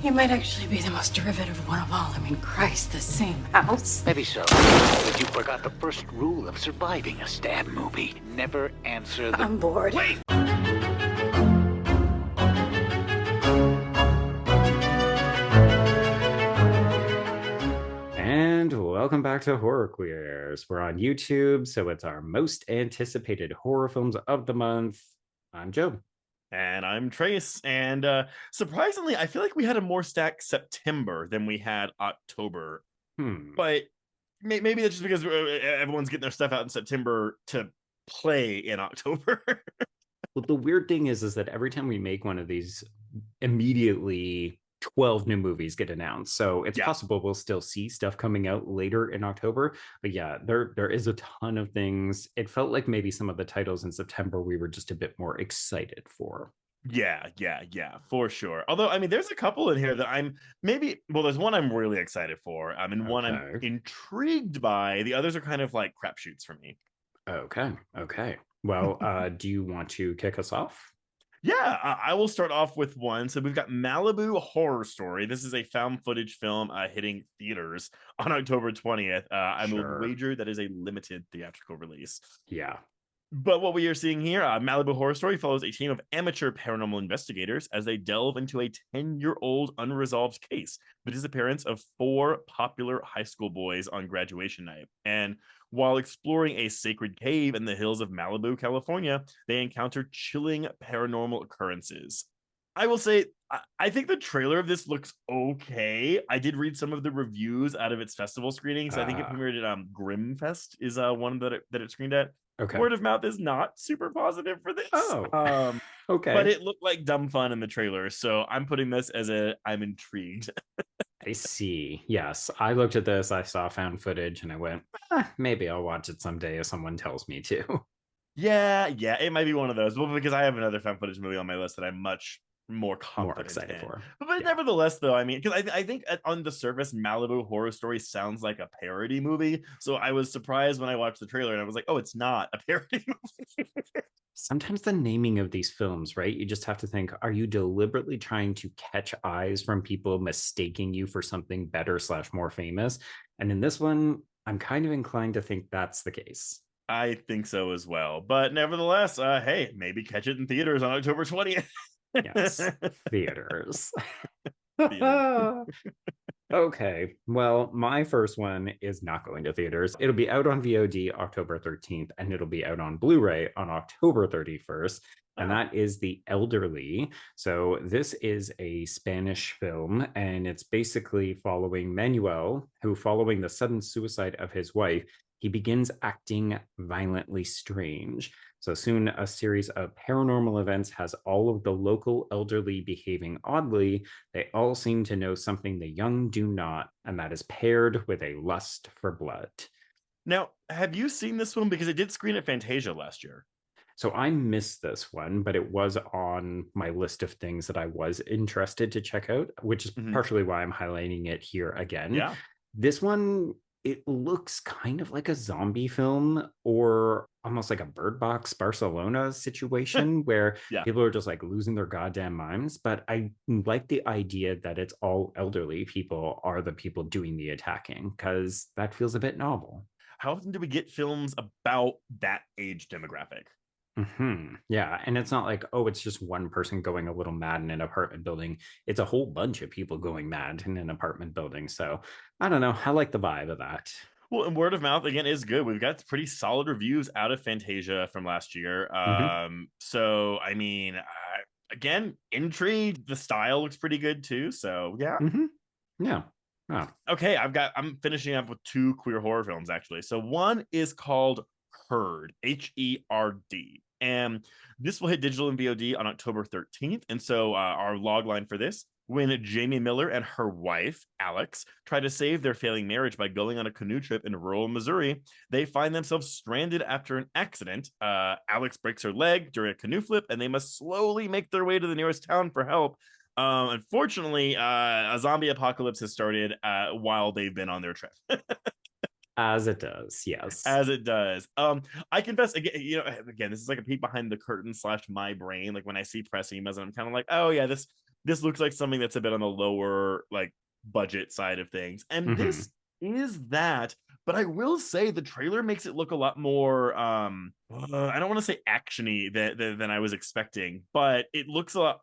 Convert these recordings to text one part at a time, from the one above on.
He might actually be the most derivative one of all. I mean, Christ, the same house. Maybe so, but you forgot the first rule of surviving a stab movie. Never answer the... I'm bored. Wait! And welcome back to Horror Queers. We're on YouTube, so it's our most anticipated horror films of the month. I'm Joe. And I'm Trace. And surprisingly, I feel like we had a more stacked September than we had October. But maybe that's just because everyone's getting their stuff out in September to play in October. Well, the weird thing is that every time we make one of these, immediately 12 new movies get announced. So it's possible we'll still see stuff coming out later in October. But yeah, there is a ton of things. It felt like maybe some of the titles in September we were just a bit more excited for. Yeah, for sure. Although, I mean, there's a couple in here that there's one I'm really excited for. And one I'm intrigued by. The others are kind of like crapshoots for me. Okay. Well, do you want to kick us off? Yeah, I will start off with one. So we've got Malibu Horror Story. This is a found footage film hitting theaters on October 20th. I will wager that is a limited theatrical release. Yeah. But what we are seeing here, Malibu Horror Story follows a team of amateur paranormal investigators as they delve into a 10-year-old unresolved case, the disappearance of 4 popular high school boys on graduation night. And while exploring a sacred cave in the hills of Malibu, California, they encounter chilling paranormal occurrences. I will say, I think the trailer of this looks okay. I did read some of the reviews out of its festival screenings. I think it premiered at Grimfest is one that it screened at. Okay. Word of mouth is not super positive for this. Okay. But it looked like dumb fun in the trailer, so I'm putting this as I'm intrigued. I see. Yes, I looked at this, I saw found footage, and I went, maybe I'll watch it someday if someone tells me to. Yeah, it might be one of those. Well, because I have another found footage movie on my list that I'm much more excited for. But nevertheless, though, I mean, because I think on the surface, Malibu Horror Story sounds like a parody movie. So I was surprised when I watched the trailer and I was like, oh, it's not a parody movie. Sometimes the naming of these films, right? You just have to think, are you deliberately trying to catch eyes from people mistaking you for something better / more famous? And in this one, I'm kind of inclined to think that's the case. I think so as well. But nevertheless, hey, maybe catch it in theaters on October 20th. Yes, theaters. Okay, well, my first one is not going to theaters. It'll be out on VOD October 13th, and it'll be out on Blu-ray on October 31st. And that is The Elderly. So this is a Spanish film, and it's basically following Manuel, who, following the sudden suicide of his wife, he begins acting violently strange. So soon, a series of paranormal events has all of the local elderly behaving oddly. They all seem to know something the young do not, and that is paired with a lust for blood. Now, have you seen this one? Because it did screen at Fantasia last year. So I missed this one, but it was on my list of things that I was interested to check out, which is partially why I'm highlighting it here again. Yeah. This one, it looks kind of like a zombie film or almost like a Bird Box Barcelona situation where people are just like losing their goddamn minds. But I like the idea that it's all elderly people are the people doing the attacking, because that feels a bit novel. How often do we get films about that age demographic? Yeah, and it's not like, oh, it's just one person going a little mad in an apartment building. It's a whole bunch of people going mad in an apartment building. So I don't know. I like the vibe of that. Well, and word of mouth, again, is good. We've got pretty solid reviews out of Fantasia from last year. So, I mean, again, intrigued. The style looks pretty good, too. So, yeah. Yeah. Oh. Okay, I'm finishing up with 2 queer horror films, actually. So one is called Herd, Herd. And this will hit digital and VOD on October 13th. And so our log line for this: when Jamie Miller and her wife, Alex, try to save their failing marriage by going on a canoe trip in rural Missouri, they find themselves stranded after an accident. Alex breaks her leg during a canoe flip, and they must slowly make their way to the nearest town for help. Unfortunately, a zombie apocalypse has started while they've been on their trip. As it does, yes. As it does. I confess, again, this is like a peek behind the curtain / my brain. Like when I see press emails, and I'm kind of like, oh yeah, this this looks like something that's a bit on the lower like budget side of things, and this is that. But I will say the trailer makes it look a lot more I don't want to say actiony than I was expecting, but it looks a lot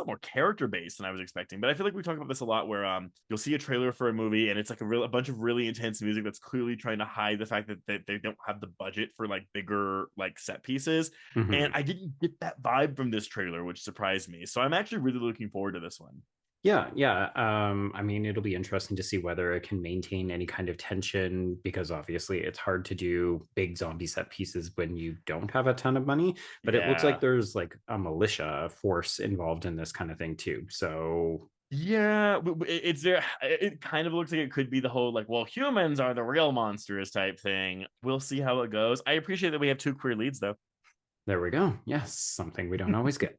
more character based than I was expecting. But I feel like we talk about this a lot where you'll see a trailer for a movie and it's like a bunch of really intense music that's clearly trying to hide the fact that they don't have the budget for like bigger like set pieces. And I didn't get that vibe from this trailer, which surprised me. So I'm actually really looking forward to this one. Yeah. I mean, it'll be interesting to see whether it can maintain any kind of tension, because obviously it's hard to do big zombie set pieces when you don't have a ton of money. But it looks like there's like a militia force involved in this kind of thing too. So yeah, it's there. It kind of looks like it could be the whole like, well, humans are the real monsters type thing. We'll see how it goes. I appreciate that we have 2 queer leads though. there we go. Yes, something we don't always get.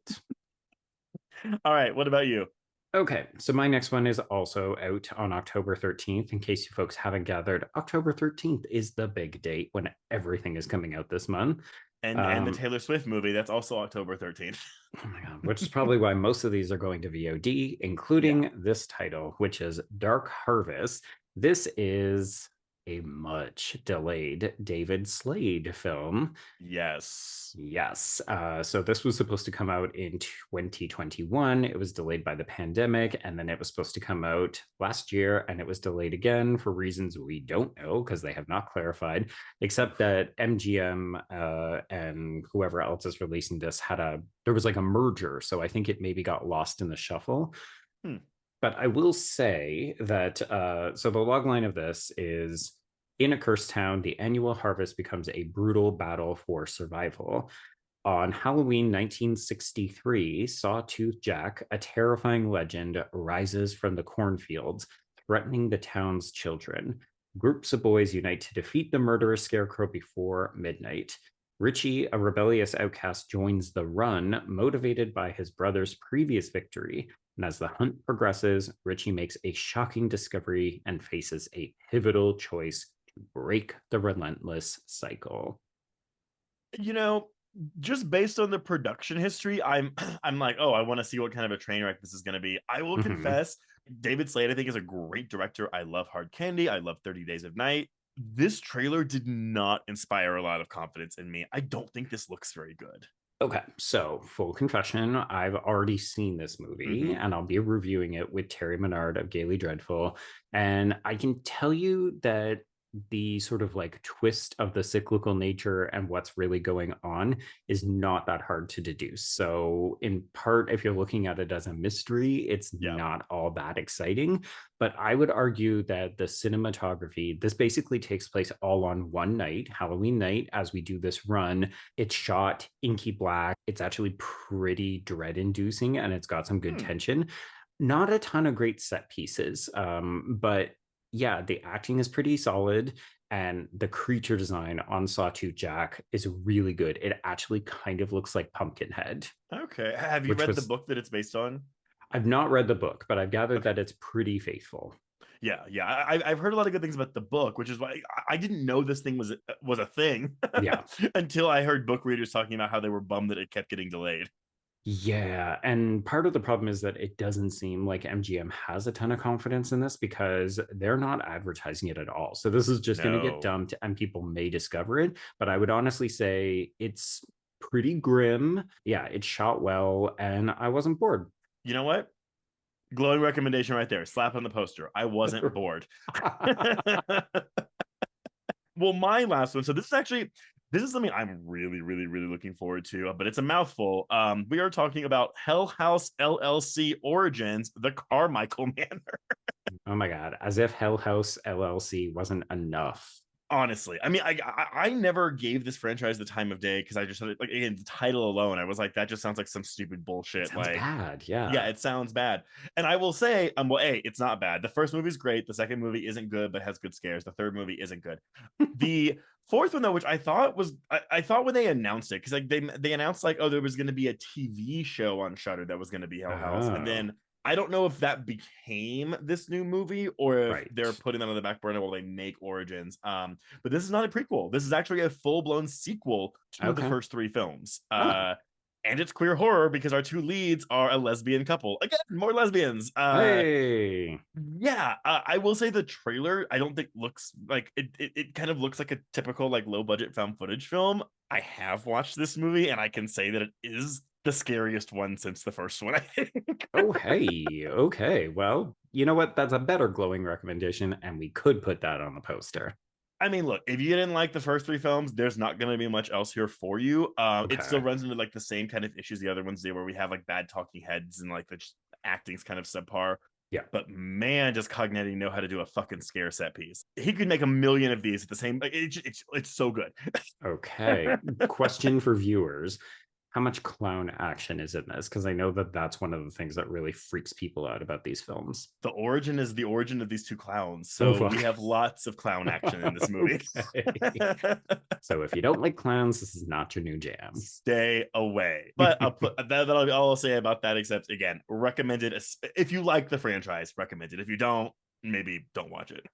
All right, what about you? Okay, so my next one is also out on October 13th. In case you folks haven't gathered, October 13th is the big date when everything is coming out this month. And the Taylor Swift movie, that's also October 13th. Oh my God, which is probably why most of these are going to VOD, including this title, which is Dark Harvest. This is a much delayed David Slade film. Yes. So this was supposed to come out in 2021. It was delayed by the pandemic, and then it was supposed to come out last year, and it was delayed again for reasons we don't know because they have not clarified, except that MGM and whoever else is releasing this there was like a merger. So I think it maybe got lost in the shuffle. But I will say that, so the logline of this is, in a cursed town, the annual harvest becomes a brutal battle for survival. On Halloween 1963, Sawtooth Jack, a terrifying legend, rises from the cornfields, threatening the town's children. Groups of boys unite to defeat the murderous scarecrow before midnight. Richie, a rebellious outcast, joins the run, motivated by his brother's previous victory. And as the hunt progresses, Richie makes a shocking discovery and faces a pivotal choice to break the relentless cycle. You know, just based on the production history, I'm like, oh, I want to see what kind of a train wreck this is going to be. I will confess, David Slade, I think, is a great director. I love Hard Candy. I love 30 Days of Night. This trailer did not inspire a lot of confidence in me. I don't think this looks very good. Okay, so full confession, I've already seen this movie and I'll be reviewing it with Terry Menard of Gaily Dreadful. And I can tell you that the sort of like twist of the cyclical nature and what's really going on is not that hard to deduce. So in part, if you're looking at it as a mystery, it's not all that exciting. But I would argue that the cinematography, this basically takes place all on one night, Halloween night, as we do this run. It's shot inky black. It's actually pretty dread inducing and it's got some good tension. Not a ton of great set pieces, but yeah, the acting is pretty solid and the creature design on Sawtooth Jack is really good. It actually kind of looks like Pumpkinhead. Okay. Have you read the book that it's based on? I've not read the book, but I've gathered that it's pretty faithful. Yeah. I've heard a lot of good things about the book, which is why I didn't know this thing was a thing. Yeah. Until I heard book readers talking about how they were bummed that it kept getting delayed. Yeah, and part of the problem is that it doesn't seem like MGM has a ton of confidence in this because they're not advertising it at all. So this is just going to get dumped and people may discover it. But I would honestly say it's pretty grim. Yeah, it's shot well and I wasn't bored. You know what? Glowing recommendation right there. Slap on the poster. I wasn't bored. Well, my last one. So this is something I'm really, really, really looking forward to, but it's a mouthful. We are talking about House LLC Origins, the Carmichael Manor. Oh my God. As if House LLC wasn't enough. Honestly, I mean, I never gave this franchise the time of day because I just like, again, the title alone, I was like, that just sounds like some stupid bullshit. Sounds bad. Yeah, it sounds bad. And I will say, well, A, it's not bad. The first movie is great. The second movie isn't good, but has good scares. The third movie isn't good. The fourth one, though, which I thought was, I thought when they announced it, because like they announced like, oh, there was going to be a TV show on Shudder that was going to be Hell House, and then I don't know if that became this new movie or if they're putting that on the back burner while they make Origins. But this is not a prequel. This is actually a full-blown sequel to the first three films. And it's queer horror because our two leads are a lesbian couple. Again, more lesbians. Hey. Yeah, I will say the trailer, I don't think looks like it kind of looks like a typical like low budget found footage film. I have watched this movie and I can say that it is the scariest one since the first one, I think. Oh, hey. Okay. Well, you know what? That's a better glowing recommendation, and we could put that on the poster. I mean, look, if you didn't like the first three films, there's not going to be much else here for you. It still Okay. runs into like the same kind of issues the other ones do, where we have like bad talking heads and like the acting's kind of subpar. Yeah. But man, does Cognetti know how to do a fucking scare set piece. He could make a million of these at the same. Like, it's so good. Okay. Question for viewers. How much clown action is in this? Because I know that that's one of the things that really freaks people out about these films. The origin is the origin of these two clowns. Oh, So fuck. we have lots of clown action in this movie. Okay. So if you don't like clowns, this is not your new jam. Stay away. But I'll put that's all I'll say about that, except again, recommended. If you like the franchise, recommended. If you don't, maybe don't watch it.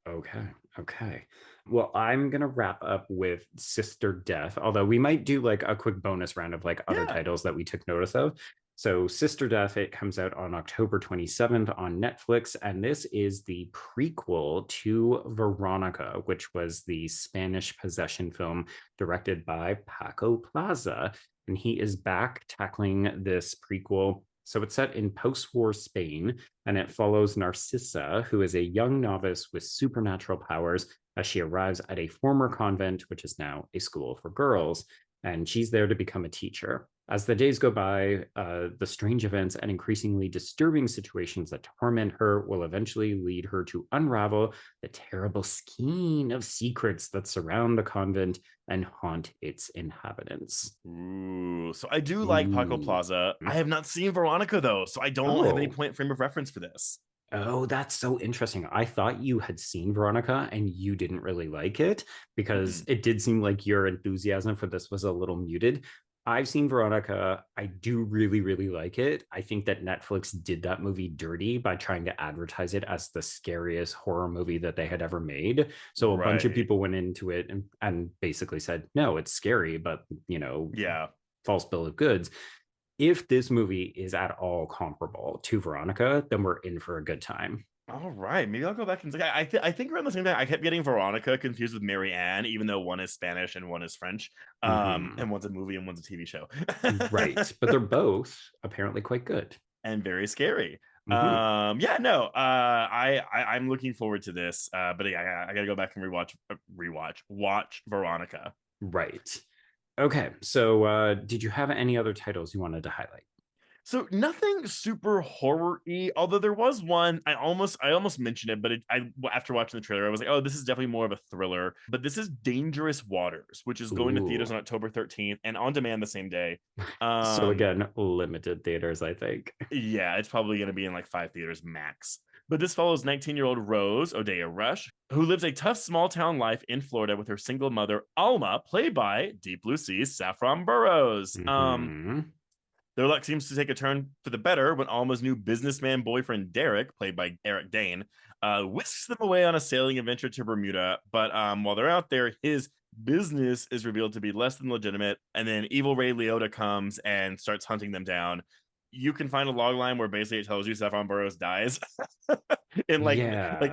Okay. Okay. Well, I'm going to wrap up with Sister Death, although we might do like a quick bonus round of like other titles that we took notice of. So, Sister Death, it comes out on October 27th on Netflix. And this is the prequel to Veronica, which was the Spanish possession film directed by Paco Plaza. And he is back tackling this prequel. So it's set in post-war Spain, and it follows Narcissa, who is a young novice with supernatural powers, as she arrives at a former convent, which is now a school for girls, and she's there to become a teacher. As the days go by, the strange events and increasingly disturbing situations that torment her will eventually lead her to unravel the terrible skein of secrets that surround the convent and haunt its inhabitants. Ooh, so I do like Paco Plaza. I have not seen Veronica though, so I don't have any point frame of reference for this. Oh, that's so interesting. I thought you had seen Veronica and you didn't really like it because it did seem like your enthusiasm for this was a little muted. I've seen Veronica. I do really, really like it. I think that Netflix did that movie dirty by trying to advertise it as the scariest horror movie that they had ever made. So a bunch of people went into it and basically said, no, it's scary, but, you know, false bill of goods. If this movie is at all comparable to Veronica, then we're in for a good time. All right, maybe I'll go back and I think around the same time I kept getting Veronica confused with Mary Ann, even though one is Spanish and one is French, and one's a movie and one's a TV show. Right, but they're both apparently quite good and very scary. I'm looking forward to this, but I gotta go back and watch Veronica. Right. Okay, so did you have any other titles you wanted to highlight? So nothing super horror-y, although there was one, I almost mentioned it, but after watching the trailer, I was like, oh, this is definitely more of a thriller. But this is Dangerous Waters, which is going to theaters on October 13th and on demand the same day. So again, limited theaters, I think. Yeah, it's probably going to be in like 5 theaters max. But this follows 19-year-old Rose Odea Rush, who lives a tough small-town life in Florida with her single mother, Alma, played by Deep Blue Sea's Saffron Burrows. Their luck seems to take a turn for the better when Alma's new businessman boyfriend, Derek, played by Eric Dane, whisks them away on a sailing adventure to Bermuda. But while they're out there, his business is revealed to be less than legitimate. And then evil Ray Liotta comes and starts hunting them down. You can find a log line where basically it tells you Saffron Burrows dies in like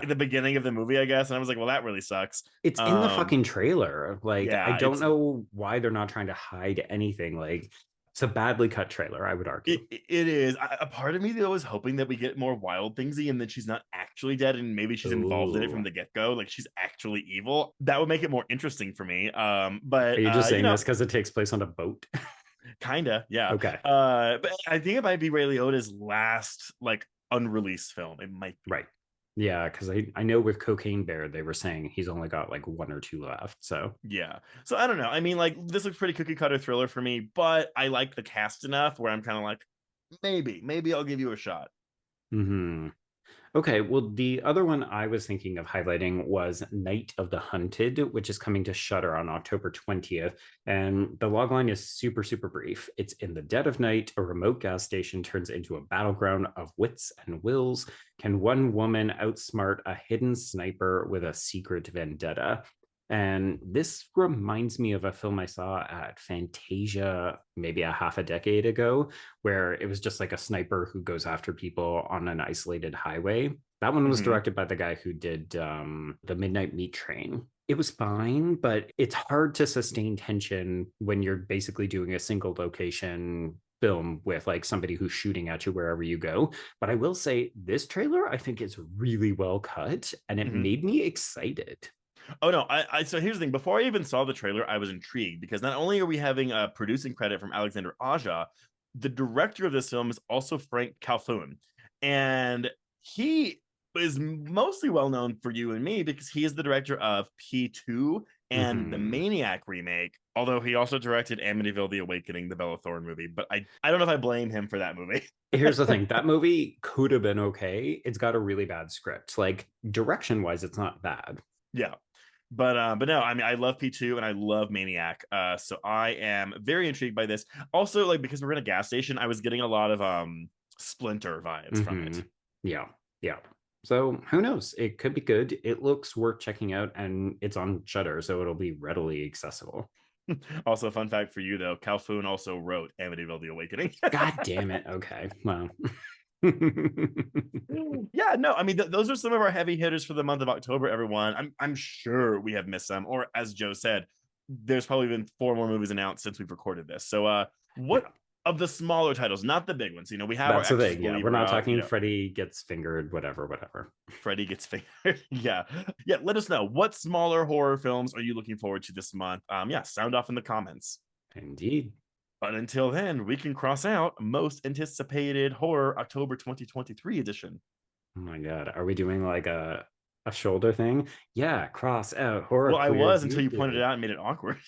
the beginning of the movie, I guess. And I was like, well, that really sucks. It's in the fucking trailer. Like, yeah, I don't know why they're not trying to hide anything. Like, it's a badly cut trailer, I would argue. It is. A part of me, though, is hoping that we get more Wild Thingsy and that she's not actually dead and maybe she's involved in it from the get-go. Like, she's actually evil. That would make it more interesting for me. But are you just saying this because it takes place on a boat? Kinda, yeah. Okay. But I think it might be Ray Liotta's last, like, unreleased film. It might be. Right. Yeah, because I know with Cocaine Bear, they were saying he's only got like 1 or 2 left. So yeah. So I don't know. I mean, like, this looks pretty cookie cutter thriller for me, but I like the cast enough where I'm kind of like, maybe I'll give you a shot. Okay, well, the other one I was thinking of highlighting was Night of the Hunted, which is coming to Shudder on October 20th. And the logline is super, super brief. It's in the dead of night, a remote gas station turns into a battleground of wits and wills. Can one woman outsmart a hidden sniper with a secret vendetta? And this reminds me of a film I saw at Fantasia maybe a half a decade ago, where it was just like a sniper who goes after people on an isolated highway. That one was Mhm. directed by the guy who did The Midnight Meat Train. It was fine, but it's hard to sustain tension when you're basically doing a single location film with like somebody who's shooting at you wherever you go. But I will say this trailer, I think, is really well cut and it Mhm. made me excited. Oh no, so here's the thing. Before I even saw the trailer, I was intrigued because not only are we having a producing credit from Alexander Aja, the director of this film is also Frank Calhoun. And he is mostly well known for you and me because he is the director of P2 and the Mhm. Maniac remake, although he also directed Amityville the Awakening, the Bella Thorne movie. But I don't know if I blame him for that movie. Here's the thing, that movie could have been okay. It's got a really bad script. Like direction wise, it's not bad. Yeah. But no, I mean I love P2 and I love Maniac. So I am very intrigued by this. Also, like because we're in a gas station, I was getting a lot of Splinter vibes from it. Yeah, yeah. So who knows? It could be good. It looks worth checking out, and it's on Shutter, so it'll be readily accessible. Also, fun fact for you though, Calhoun also wrote Amityville the Awakening. God damn it. Okay. Well. Yeah, no, I mean those are some of our heavy hitters for the month of October, everyone. I'm sure we have missed some, or as Joe said, there's probably been 4 more movies announced since we've recorded this. So what Yeah. of the smaller titles, not the big ones, we have our That's the Exorcist thing. Yeah, we're Believer not out, talking Freddy gets fingered, whatever. Freddy gets fingered. Yeah. Yeah. Let us know what smaller horror films are you looking forward to this month. Yeah, sound off in the comments. Indeed. But until then, we can cross out most anticipated horror October 2023 edition. Oh my god. Are we doing like a shoulder thing? Yeah, cross out horror Well, I queer was until you pointed it YouTube. out and made it awkward.